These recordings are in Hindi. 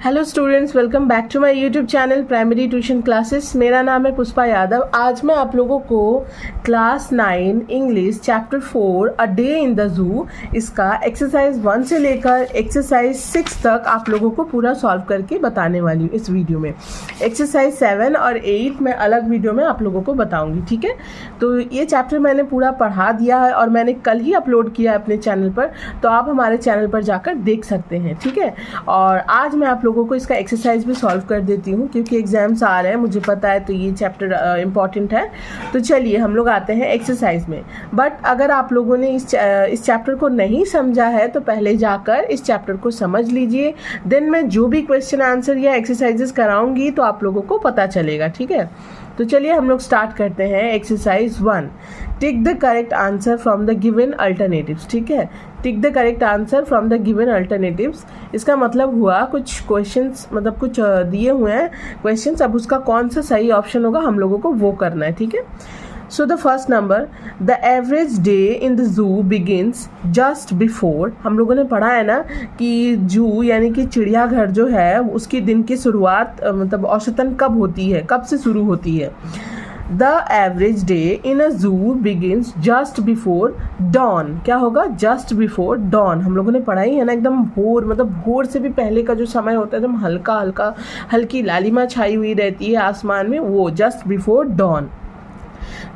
Hello students, welcome back to my YouTube channel primary tuition classes. मेरा नाम है पुष्पा यादव। आज मैं आप लोगों को class 9 English chapter 4 a day in the zoo इसका एक्सरसाइज 1 से लेकर एक्सरसाइज 6 तक आप लोगों को पूरा सॉल्व करके बताने वाली हूँ इस वीडियो में। एक्सरसाइज 7 और 8 मैं अलग वीडियो में आप लोगों को बताऊँगी, ठीक है। तो ये चैप्टर मैंने पूरा पढ़ा दिया है और मैंने कल ही अपलोड किया है अपने चैनल पर, तो आप हमारे चैनल पर जाकर देख सकते हैं, ठीक है। और आज मैं आप लोगों को इसका एक्सरसाइज भी सॉल्व कर देती हूँ क्योंकि एग्जाम्स आ रहे हैं, मुझे पता है, तो ये चैप्टर इम्पॉर्टेंट है। तो चलिए हम लोग आते हैं एक्सरसाइज में। बट अगर आप लोगों ने इस चैप्टर को नहीं समझा है तो पहले जाकर इस चैप्टर को समझ लीजिए, देन मैं जो भी क्वेश्चन आंसर या एक्सरसाइजेस कराऊंगी तो आप लोगों को पता चलेगा, ठीक है। तो चलिए हम लोग स्टार्ट करते हैं। Exercise 1, tick the correct answer from the given alternatives, ठीक है। Tick the correct answer from the given alternatives, इसका मतलब हुआ कुछ क्वेश्चंस, मतलब कुछ दिए हुए हैं क्वेश्चंस, अब उसका कौन सा सही ऑप्शन होगा हम लोगों को वो करना है, ठीक है। So the first number, the average day in the zoo begins just before. हम लोगों ने पढ़ा है ना कि जू यानी कि चिड़ियाघर जो है उसकी दिन की शुरुआत मतलब औसतन कब होती है, कब से शुरू होती है। द एवरेज डे इन अ जू बिगिनस जस्ट बिफोर डॉन, क्या होगा, जस्ट बिफोर डॉन। हम लोगों ने पढ़ा ही है ना, एकदम भोर, मतलब भोर से भी पहले का जो समय होता है, एकदम हल्का हल्का हल्की लालिमा छाई हुई रहती है आसमान में, वो जस्ट बिफोर डॉन।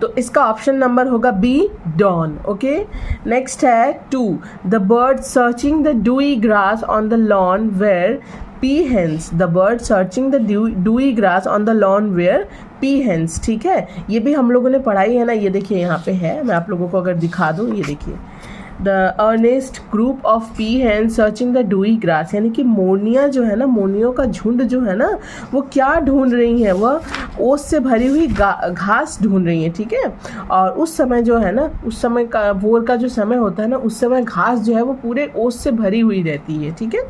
तो इसका ऑप्शन नंबर होगा बी, डॉन। ओके, नेक्स्ट है 2, the bird searching the dewy grass on the lawn where peahens, the bird searching the dewy grass on the lawn where peahens, ठीक है। ये भी हम लोगों ने पढ़ाई है ना, ये देखिए यहाँ पे है, मैं आप लोगों को अगर दिखा दूँ, ये देखिए, the earnest group of peahens searching the dewy grass, यानी कि मोरनियाँ जो है ना, मोरनियों का झुंड जो है ना, वो क्या ढूंढ रही हैं, वह ओस से भरी हुई घास ढूंढ रही हैं, ठीक है। और उस समय जो है ना, उस समय का भोर का जो समय होता है ना, उस समय घास जो है वो पूरे ओस से भरी हुई रहती है, ठीक है।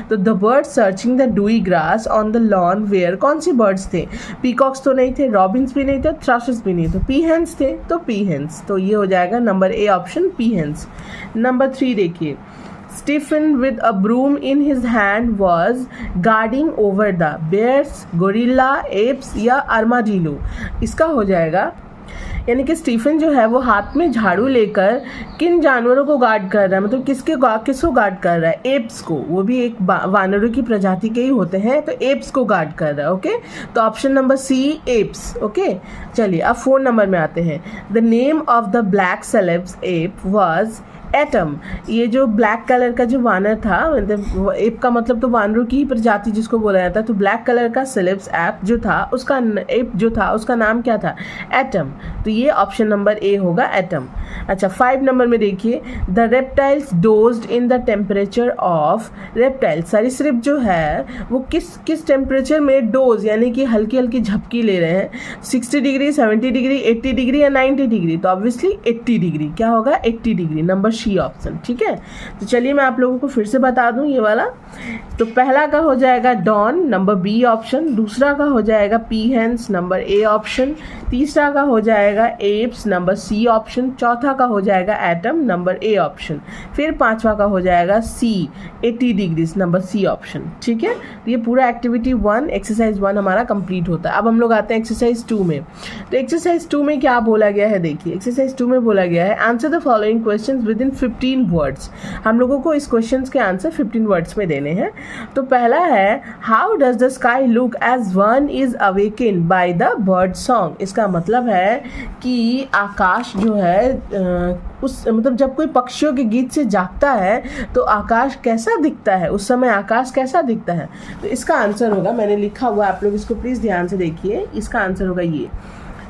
तो the bird searching the dewy grass on the lawn where, कौन सी बर्ड्स थे, पीकॉक्स तो नहीं थे, रॉबिन्स भी नहीं थे, थ्रशेस भी नहीं थे, पीहेंस थे, तो पीहेंस। तो ये हो जाएगा नंबर ए ऑप्शन, पीहेंस। नंबर 3 देखिए, Stephen with a broom in his hand was guarding over the bears, gorilla, apes या armadillo। इसका हो जाएगा, यानी कि स्टीफन जो है वो हाथ में झाड़ू लेकर किन जानवरों को गार्ड कर रहा है, मतलब किसको गार्ड कर रहा है, एप्स को, वो भी एक वानरों की प्रजाति के ही होते हैं, तो एप्स को गार्ड कर रहा है। ओके, तो option number C, apes. Okay, चलिए अब 4 नंबर में आते हैं। The name of the black Celebes ape was Atom. ये जो ब्लैक कलर का जो वानर था, मतलब एप का मतलब तो वानरों की ही प्रजाति जिसको बोला जाता है, तो ब्लैक कलर का सेलेब्स ऐप जो था, उसका एप जो था उसका नाम क्या था, एटम। तो ये ऑप्शन नंबर ए होगा, एटम। अच्छा, 5 नंबर में देखिए, the reptiles dozed in the temperature of, reptile सरीसृप जो है वो किस टेम्परेचर में डोज यानी कि हल्की हल्की झपकी ले रहे हैं, 60 डिग्री, 70 डिग्री, 80 डिग्री या 90 डिग्री, तो ऑब्वियसली 80 डिग्री, क्या होगा, 80 डिग्री, नंबर सी ऑप्शन, ठीक है। तो चलिए मैं आप लोगों को फिर से बता दूं ये वाला। तो पहला का हो जाएगा डॉन, नंबर बी ऑप्शन। दूसरा का हो जाएगा पीहेंस, नंबर ए ऑप्शन। तीसरा का हो जाएगा एप्स, नंबर सी ऑप्शन। चौथा का हो जाएगा एटम, नंबर ए ऑप्शन। फिर 5वां का हो जाएगा सी, 80 डिग्री, नंबर सी ऑप्शन, ठीक है। तो ये पूरा एक्टिविटी 1, एक्सरसाइज 1 हमारा कंप्लीट होता है। अब हम लोग आते हैं एक्सरसाइज 2 में। तो एक्सरसाइज 2 में क्या बोला गया है, देखिए एक्सरसाइज 2 में बोला गया है, answer the following questions with in 15 words. हम लोगों को इस क्वेश्चंस के आंसर 15 वर्ड्स में देने हैं। तो पहला है, how does the sky look as one is awaken by the bird song. इसका मतलब है कि आकाश जो है उस मतलब जब कोई पक्षियों के गीत से जागता है तो आकाश कैसा दिखता है, उस समय आकाश कैसा दिखता है। तो इसका आंसर होगा, मैंने लिखा हुआ, आप लोग इसको प्लीज़ ध्यान से देखिए, इसका आंसर होगा ये,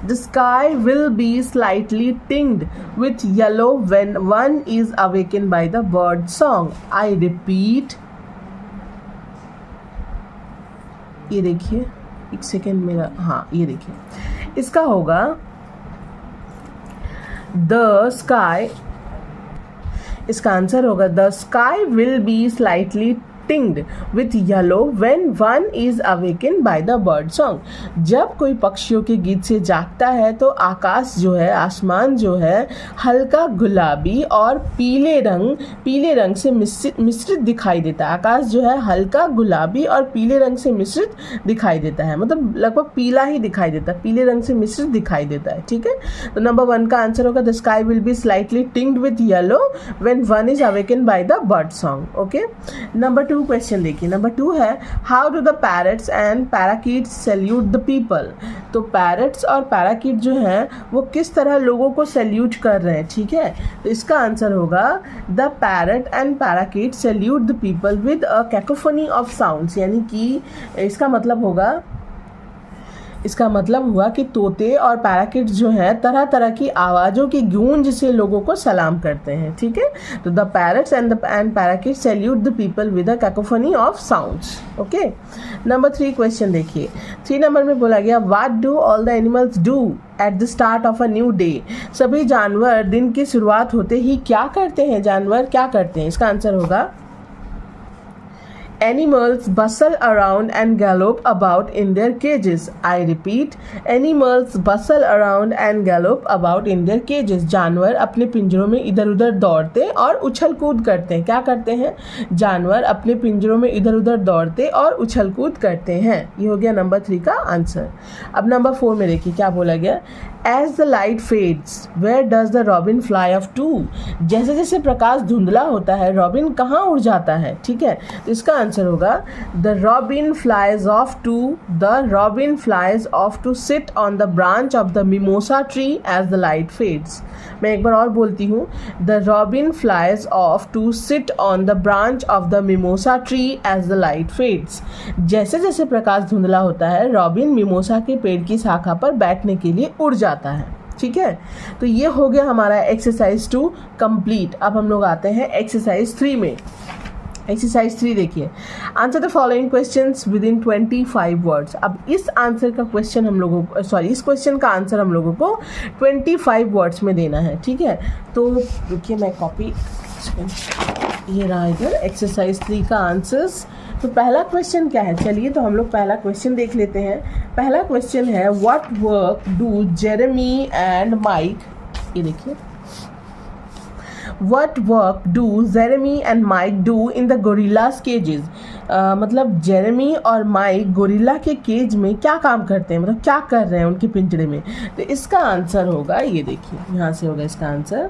The sky will be slightly tinged with yellow when one is awakened by the bird song. I repeat. ये देखिए, एक सेकेंड मेरा, हाँ ये देखिए, इसका होगा The sky, इसका आंसर होगा the sky will be slightly tinged with yellow when one is awakened by the bird song. जब कोई पक्षियों के गीत से जागता है तो आकाश जो है, आसमान जो है, हल्का गुलाबी और पीले रंग से मिश्रित दिखाई देता है. आकाश जो है हल्का गुलाबी और पीले रंग से मिश्रित दिखाई देता है, मतलब लगभग पीला ही दिखाई देता है, पीले रंग से मिश्रित दिखाई देता है. ठीक है, तो नंबर 1 का आंसर होगा the sky will be slightly tinged with yellow when one is awaken by the bird song. Okay, number 2 question देखिए. नंबर 2 है how do the parrots and parakeets salute the people. तो पैरट्स और पैराकीट जो हैं वो किस तरह लोगों को सैल्यूट कर रहे हैं. ठीक है, तो इसका आंसर होगा the parrot and parakeet salute the people with a cacophony of sounds. यानी कि इसका मतलब हुआ कि तोते और पैराकिट जो हैं तरह तरह की आवाज़ों की गूंज से लोगों को सलाम करते हैं. ठीक है, तो the parrots and parakeet salute the people with a cacophony of sounds. Okay, number 3 question देखिए. 3 नंबर में बोला गया what do all the animals do at the start of a new day. सभी जानवर दिन की शुरुआत होते ही क्या करते हैं. जानवर क्या करते हैं. इसका आंसर होगा Animals bustle around and gallop about in their cages. I repeat, animals bustle around and gallop about in their cages. जानवर अपने पिंजरों में इधर उधर दौड़ते और उछल कूद करते हैं. क्या करते हैं. जानवर अपने पिंजरों में इधर उधर दौड़ते और उछल कूद करते हैं. ये हो गया नंबर 3 का आंसर. अब नंबर 4 में देखिए क्या बोला गया. As the light fades, where does the robin fly off to? जैसे जैसे प्रकाश धुंधला होता है रॉबिन कहाँ उड़ जाता है. ठीक है, तो इसका आंसर होगा the robin flies off to sit on the branch of the mimosa tree as the light fades. मैं एक बार और बोलती हूँ. The robin flies off to sit on the branch of the mimosa tree as the light fades. जैसे जैसे प्रकाश धुंधला होता है रॉबिन मिमोसा के पेड़ की शाखा पर बैठने के लिए उड़ जाता है. ठीक है, तो ये हो गया हमारा एक्सरसाइज 2 कंप्लीट. अब हम लोग आते हैं एक्सरसाइज 3 में. एक्सरसाइज 3 देखिए. Answer the following questions with in 25 words. अब इस आंसर का क्वेश्चन हम लोगों को इस क्वेश्चन का आंसर हम लोगों को 25 वर्ड्स में देना है. ठीक है, तो देखिए मैं कॉपी, ये रहा इधर एक्सरसाइज 3 का आंसर्स. तो पहला क्वेश्चन क्या है. चलिए तो हम लोग पहला क्वेश्चन देख लेते हैं. पहला क्वेश्चन है what work do Jeremy and Mike. ये देखिए, What work do Jeremy and Mike do in the gorillas cages? मतलब जेरेमी और माइक गोरिल्ला के केज में क्या काम करते हैं, मतलब क्या कर रहे हैं उनके पिंजरे में. तो इसका आंसर होगा, ये देखिए यहाँ से होगा इसका answer.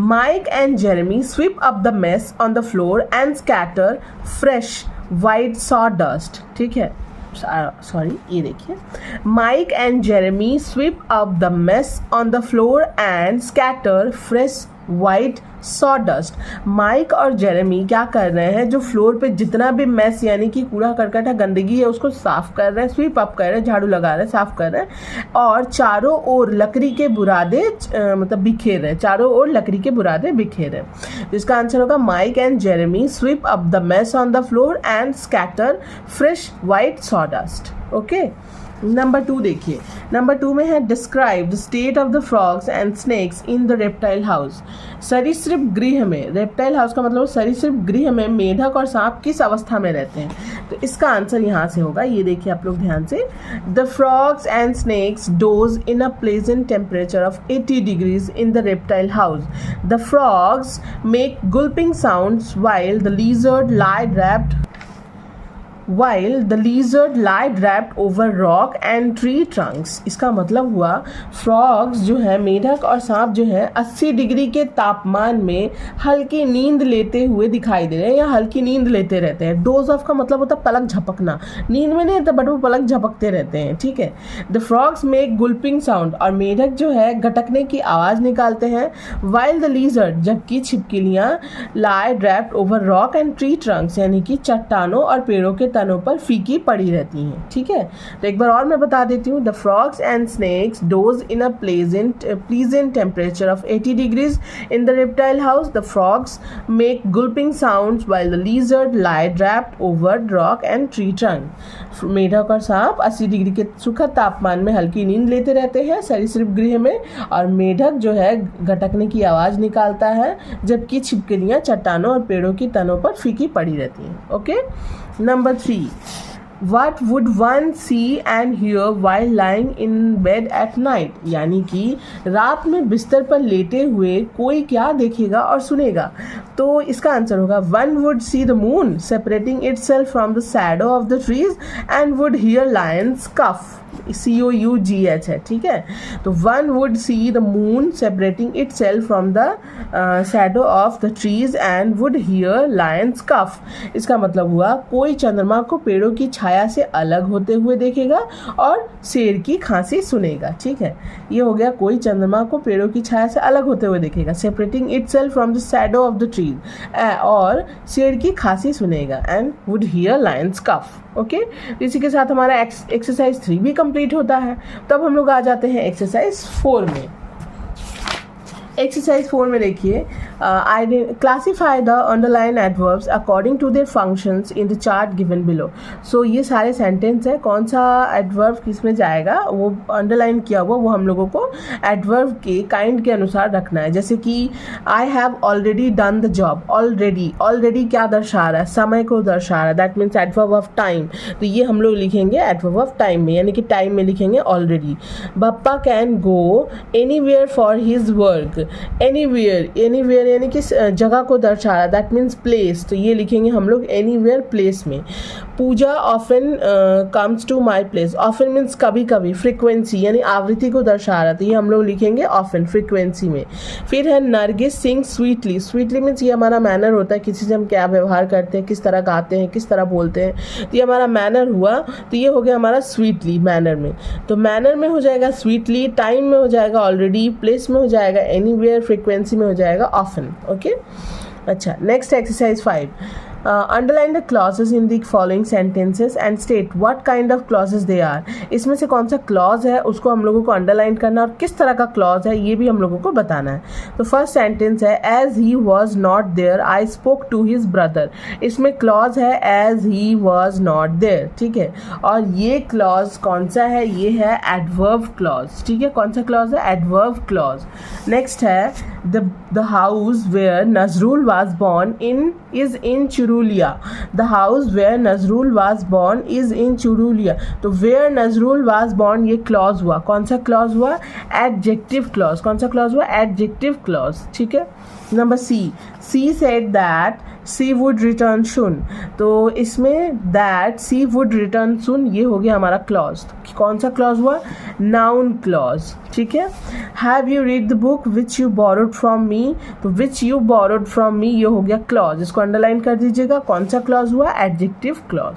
Mike and Jeremy sweep up the mess on the floor and scatter fresh white sawdust. ठीक है, सॉरी, ये देखिए. Mike and Jeremy sweep up the mess on the floor and scatter fresh white sawdust. Mike और जेरेमी क्या कर रहे हैं, जो फ्लोर पे जितना भी मैस यानी कि कूड़ा करकट है, गंदगी है, उसको साफ कर रहे हैं, स्वीप अप कर रहे हैं, झाड़ू लगा रहे हैं, साफ कर रहे हैं और चारों ओर लकड़ी के बुरादे मतलब बिखेर रहे हैं. चारों ओर लकड़ी के बुरादे बिखेर रहे हैं. तो इसका आंसर होगा Mike and Jeremy sweep up the mess on the floor and scatter fresh white sawdust. Okay, number 2 देखिए. नंबर 2 में है describe the state of the frogs and snakes in the reptile house. सरीसृप गृह में, रेप्टाइल हाउस का मतलब सरीसृप गृह में मेढक और सांप किस अवस्था में रहते हैं. तो इसका आंसर यहाँ से होगा, ये देखिए आप लोग ध्यान से. The frogs and snacks dose in a pleasant temperature of 80 degrees in the reptile house. The frogs make gulping sounds while the lizard lie wrapped over rock and tree trunks. इसका मतलब हुआ फ्रॉग्स जो है, मेढक और सांप जो है 80 डिग्री के तापमान में हल्की नींद लेते हुए दिखाई दे रहे हैं या हल्की नींद लेते रहते हैं. डोज ऑफ का मतलब होता है पलक झपकना. नींद में नहीं रहता बट वो पलक झपकते रहते हैं. ठीक है, द फ्रॉग्स मेक गुल्पिंग साउंड और मेढक जो है गटकने की आवाज़ निकालते हैं. वाइल द लीजर्ड, जबकि छिपकलियाँ lie draped over rock and tree trunks यानी कि चट्टानों और पेड़ों के तनों पर फीकी पड़ी रहती हैं, ठीक है। तो एक बार और मैं बता देती हूँ, the frogs and snacks dose in a pleasant temperature of 80 degrees in the reptile house. The frogs make gulping sounds while the lizard lie wrapped over rock and tree trunk. मेढक और सांप 80 डिग्री के सुखद तापमान में हल्की नींद लेते रहते हैं सरीसृप गृह में, और मेढक जो है घटकने की आवाज़ निकालता है, जबकि छिपकलियाँ चट्टानों और पेड़ों की तनों पर फीकी पड़ी रहती हैं। Okay, number 3, What would one see and hear while lying in bed at night? यानी कि रात में बिस्तर पर लेटे हुए कोई क्या देखेगा और सुनेगा? तो इसका आंसर होगा one would see the moon separating itself from the shadow of the trees and would hear lions cough. COUGH है, ठीक है। तो one would see the moon separating itself from the shadow of the trees and would hear lions cough. इसका मतलब हुआ कोई चंद्रमा को पेड़ों की छाया से अलग होते हुए देखेगा और शेर की खांसी सुनेगा, ठीक है। ये हो गया कोई चंद्रमा को पेड़ों की छाया से अलग होते हुए देखेगा, separating itself from the shadow of the trees, और शेर की खांसी सुनेगा, and would hear lions cough. Okay, इसी के साथ हमारा एक्सरसाइज 3 भी कंप्लीट होता है। तब हम लोग आ जाते हैं एक्सरसाइज 4 में। एक्सरसाइज 4 में देखिए, classify the underline adverbs according to their functions in the chart given below. So ये सारे सेंटेंस है, कौन सा एडवर्ब किस में जाएगा वो अंडरलाइन किया हुआ, वो हम लोगों को एडवर्ब के काइंड के अनुसार रखना है। जैसे कि I have already done the job, already क्या दर्शा रहा है, समय को दर्शा रहा है, that means adverb of time. तो ये हम लोग लिखेंगे एडवर्ब ऑफ टाइम में, यानी कि टाइम में लिखेंगे already. Bappa can go anywhere for his work, anywhere यानी कि जगह को दर्शा रहा है, दैट मीन्स प्लेस। तो ये लिखेंगे हम लोग एनीवेयर प्लेस में। Puja often comes to my place, often means कभी कभी, फ्रिक्वेंसी यानी आवृत्ति को दर्शा रहा है, तो ये हम लोग लिखेंगे ऑफन फ्रिक्वेंसी में। फिर है नरगिस सिंग स्वीटली, स्वीटली मीन्स ये हमारा मैनर होता है, किसी से हम क्या व्यवहार करते हैं, किस तरह गाते हैं, किस तरह बोलते हैं, तो ये हमारा मैनर हुआ। तो ये हो गया हमारा स्वीटली मैनर में। तो मैनर में हो जाएगा स्वीटली, टाइम में हो जाएगा ऑलरेडी, प्लेस में हो जाएगा एनीवेयर, फ्रिक्वेंसी में हो जाएगा ऑफन। ओके, अच्छा, next exercise 5, underline the clauses in the following sentences and state what kind of clauses they are. इसमें से कौन सा क्लॉज है उसको हम लोगों को अंडरलाइन करना, और किस तरह का क्लॉज है ये भी हम लोगों को बताना है। तो फर्स्ट सेंटेंस है as he was not there I spoke to his brother. इसमें क्लॉज है as he was not there, ठीक है। और ये क्लॉज कौन सा है, ये है एडवर्ब क्लॉज, ठीक है। कौन सा क्लॉज है, एडवर्ब क्लॉज। नेक्स्ट है the house where Nazrul was born is in Churulia. The house where Nazrul was born is in Churulia. तो वेयर नजरुल वाज बॉर्न ये क्लॉज हुआ, कौन सा क्लॉज हुआ, एडजेक्टिव क्लॉज। कौन सा क्लॉज हुआ, एडजेक्टिव क्लॉज, ठीक है। Number she said that she would return soon. तो इसमें that she would return soon ये हो गया हमारा क्लॉज। कौन सा क्लॉज हुआ, नाउन क्लॉज, ठीक है। Have you read the book which you borrowed from me. तो which you borrowed from me ये हो गया क्लॉज, इसको अंडरलाइन कर दीजिएगा। कौन सा क्लॉज हुआ, एडजेक्टिव क्लॉज।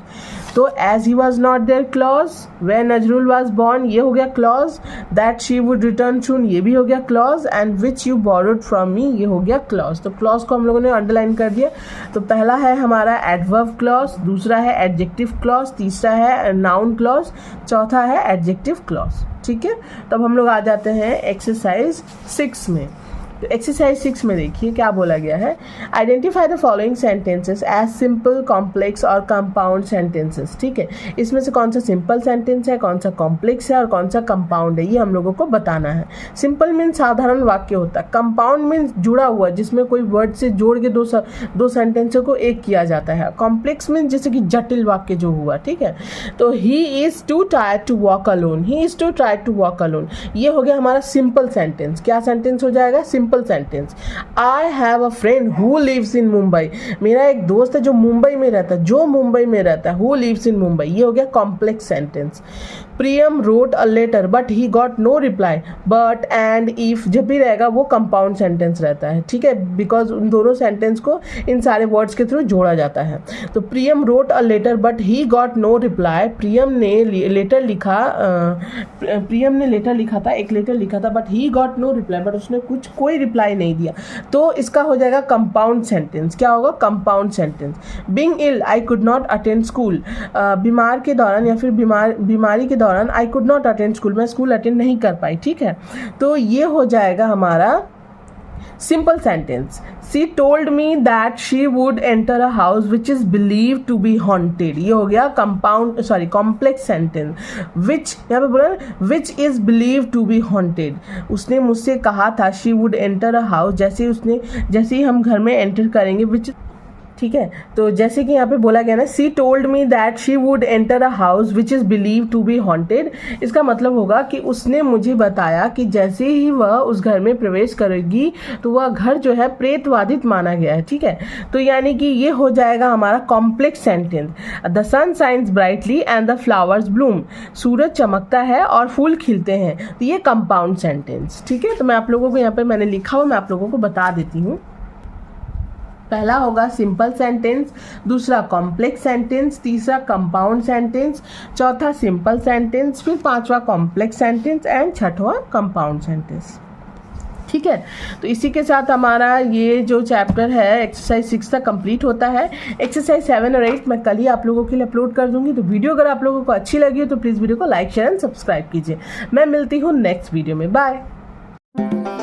तो as he was not there clause, where Nazrul was born ये हो गया clause, that she would return soon ये भी हो गया clause, and which you borrowed from me ये हो गया क्लॉज। तो क्लॉज को हम लोगों ने अंडरलाइन कर दिया। तो पहला है हमारा एडवर्ब क्लॉज, दूसरा है एडजेक्टिव क्लॉज, तीसरा है नाउन क्लॉज, चौथा है एडजेक्टिव क्लॉज, ठीक है। तब हम लोग आ जाते हैं एक्सरसाइज 6 में। तो एक्सरसाइज 6 में देखिए क्या बोला गया है, identify the following sentences as simple, complex और कंपाउंड सेंटेंसेस, ठीक है। इसमें से कौन सा सिंपल सेंटेंस है, कौन सा कॉम्प्लेक्स है और कौन सा कंपाउंड है, ये हम लोगों को बताना है। सिंपल मीन्स साधारण वाक्य होता है, कंपाउंड मीन्स जुड़ा हुआ, जिसमें कोई वर्ड से जोड़ के दो सेंटेंसों को एक किया जाता है। कॉम्प्लेक्स मीन्स जैसे कि जटिल वाक्य जो हुआ, ठीक है। तो he is too tired to walk alone, he is too tired to walk alone ये हो गया हमारा सिंपल सेंटेंस। क्या सेंटेंस हो जाएगा, simple sentence. I have a friend who lives in Mumbai, मेरा एक दोस्त है जो मुंबई में रहता है, हु लिव्स इन मुंबई ये हो गया complex sentence. Priyam wrote a letter but he got no reply, but and if जब भी रहेगा वो कंपाउंड सेंटेंस रहता है, ठीक है, बिकॉज उन दोनों सेंटेंस को इन सारे वर्ड्स के थ्रू जोड़ा जाता है। तो Priyam wrote a letter but he got no reply, Priyam ने लेटर लिखा, प्रियम ने लेटर लिखा था, एक लेटर लिखा था, but he got no reply, but उसने कोई रिप्लाई नहीं दिया। तो इसका हो जाएगा कंपाउंड सेंटेंस। क्या होगा? Compound sentence. Being ill I could not attend school, बीमार के दौरान या फिर बीमारी के दौरान I could not attend school, मैं स्कूल अटेंड नहीं कर पाई, ठीक है। तो ये हो जाएगा हमारा simple sentence. She told me that she would enter a house which is believe to be haunted, ये हो गया कॉम्प्लेक्स सेंटेंस। विच यहाँ पे बोला which is believe to be haunted, उसने मुझसे कहा था she would enter a house, जैसे ही हम घर में एंटर करेंगे, विच, ठीक है। तो जैसे कि यहाँ पे बोला गया ना, she told me that she would enter a house which is believe to be haunted, इसका मतलब होगा कि उसने मुझे बताया कि जैसे ही वह उस घर में प्रवेश करेगी तो वह घर जो है प्रेतवादित माना गया है, ठीक है। तो यानी कि ये हो जाएगा हमारा complex sentence. The sun shines brightly and the flowers bloom, सूरज चमकता है और फूल खिलते हैं, तो ये कंपाउंड सेंटेंस, ठीक है। तो मैं आप लोगों को यहाँ पर मैंने लिखा हुआ, मैं आप लोगों को बता देती हूँ। पहला होगा सिंपल सेंटेंस, दूसरा कॉम्प्लेक्स सेंटेंस, तीसरा कंपाउंड सेंटेंस, चौथा सिंपल सेंटेंस, फिर पांचवा कॉम्प्लेक्स सेंटेंस एंड छठवां कंपाउंड सेंटेंस, ठीक है। तो इसी के साथ हमारा ये जो चैप्टर है एक्सरसाइज 6 तक कंप्लीट होता है। एक्सरसाइज 7 और 8 मैं कल ही आप लोगों के लिए अपलोड कर दूंगी। तो वीडियो अगर आप लोगों को अच्छी लगी हो तो प्लीज़ वीडियो को लाइक शेयर एंड सब्सक्राइब कीजिए। मैं मिलती हूँ नेक्स्ट वीडियो में, बाय।